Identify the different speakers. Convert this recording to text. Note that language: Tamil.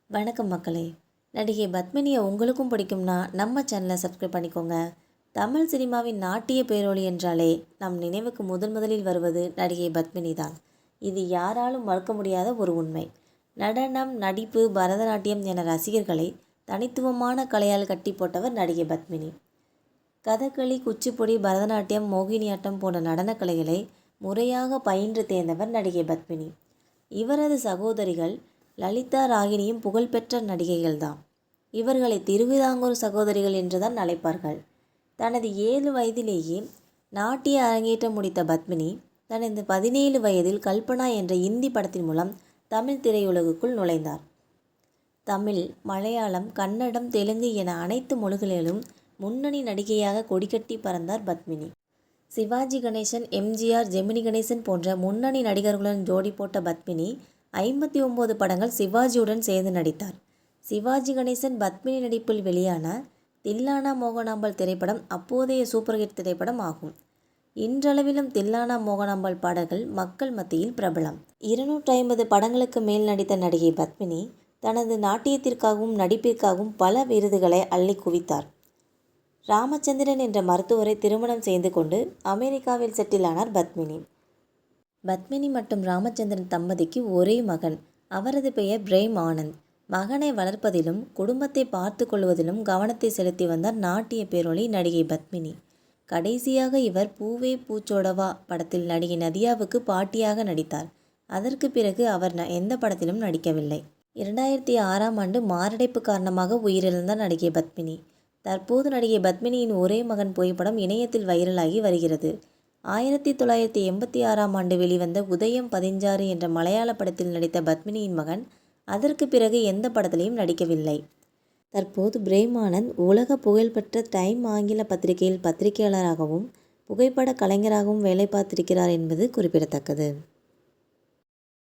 Speaker 1: வணக்கம் மக்களே. நடிகை பத்மினியை உங்களுக்கும் பிடிக்கும்னா நம்ம சேனலை சப்ஸ்கிரைப் பண்ணிக்கோங்க. தமிழ் சினிமாவின் நாட்டிய பேரொளி என்றாலே நம் நினைவுக்கு முதலில் வருவது நடிகை பத்மினி தான். இது யாராலும் மறுக்க முடியாத ஒரு உண்மை. நடனம், நடிப்பு, பரதநாட்டியம் என ரசிகர்களை தனித்துவமான கலையால் கட்டி போட்டவர் நடிகை பத்மினி. கதகளி, குச்சிப்புடி, பரதநாட்டியம், மோகினியாட்டம் போன்ற நடனக்கலைகளை முறையாக பயின்று தேர்ந்தவர் நடிகை பத்மினி. இவரது சகோதரிகள் லலிதா, ராகினியும் புகழ்பெற்ற நடிகைகள்தான். இவர்களை திருவிதாங்கூர் சகோதரிகள் என்றுதான் அழைப்பார்கள். தனது 7 வயதிலேயே நாட்டிய அரங்கேற்றம் முடித்த பத்மினி தனது 17 வயதில் கல்பனா என்ற இந்தி படத்தின் மூலம் தமிழ் திரையுலகுக்குள் நுழைந்தார். தமிழ், மலையாளம், கன்னடம், தெலுங்கு என அனைத்து மொழிகளிலும் முன்னணி நடிகையாக கொடிகட்டி பறந்தார் பத்மினி. சிவாஜி கணேசன், எம்ஜிஆர், ஜெமினி கணேசன் போன்ற முன்னணி நடிகர்களுடன் ஜோடி போட்ட பத்மினி 59 படங்கள் சிவாஜியுடன் சேர்ந்து நடித்தார். சிவாஜி கணேசன், பத்மினி நடிப்பில் வெளியான தில்லானா மோகனாம்பாள் திரைப்படம் அப்போதைய சூப்பர் ஹிட் திரைப்படம் ஆகும். இன்றளவிலும் தில்லானா மோகனாம்பாள் பாடல்கள் மக்கள் மத்தியில் பிரபலம். 250 படங்களுக்கு மேல் நடித்த நடிகை பத்மினி தனது நாட்டியத்திற்காகவும் நடிப்பிற்காகவும் பல விருதுகளை அள்ளி குவித்தார். ராமச்சந்திரன் என்ற மருத்துவரை திருமணம் செய்து கொண்டு அமெரிக்காவில் செட்டில் ஆனார் பத்மினி. பத்மினி மற்றும் ராமச்சந்திரன் தம்பதிக்கு ஒரே மகன். அவரது பெயர் பிரேம் ஆனந்த். மகனை வளர்ப்பதிலும் குடும்பத்தை பார்த்து கொள்வதிலும் கவனத்தை செலுத்தி வந்தார் நாட்டிய பேரொளி நடிகை பத்மினி. கடைசியாக இவர் பூவே பூச்சோடவா படத்தில் நடிகை நதியாவுக்கு பாட்டியாக நடித்தார். அதற்கு பிறகு அவர் எந்த படத்திலும் நடிக்கவில்லை. 2006ஆம் ஆண்டு மாரடைப்பு காரணமாக உயிரிழந்தார் நடிகை பத்மினி. தற்போது நடிகை பத்மினியின் ஒரே மகன் புகைப்படம் இணையத்தில் வைரலாகி வருகிறது. 1986ஆம் ஆண்டு வெளிவந்த உதயம் 16 என்ற மலையாள படத்தில் நடித்த பத்மினியின் மகன் அதற்கு பிறகு எந்த படத்திலையும் நடிக்கவில்லை. தற்போது பிரேம் ஆனந்த் உலக புகழ்பெற்ற டைம் ஆங்கில பத்திரிகையில் பத்திரிகையாளராகவும் புகைப்பட கலைஞராகவும் வேலை பார்த்திருக்கிறார் என்பது குறிப்பிடத்தக்கது.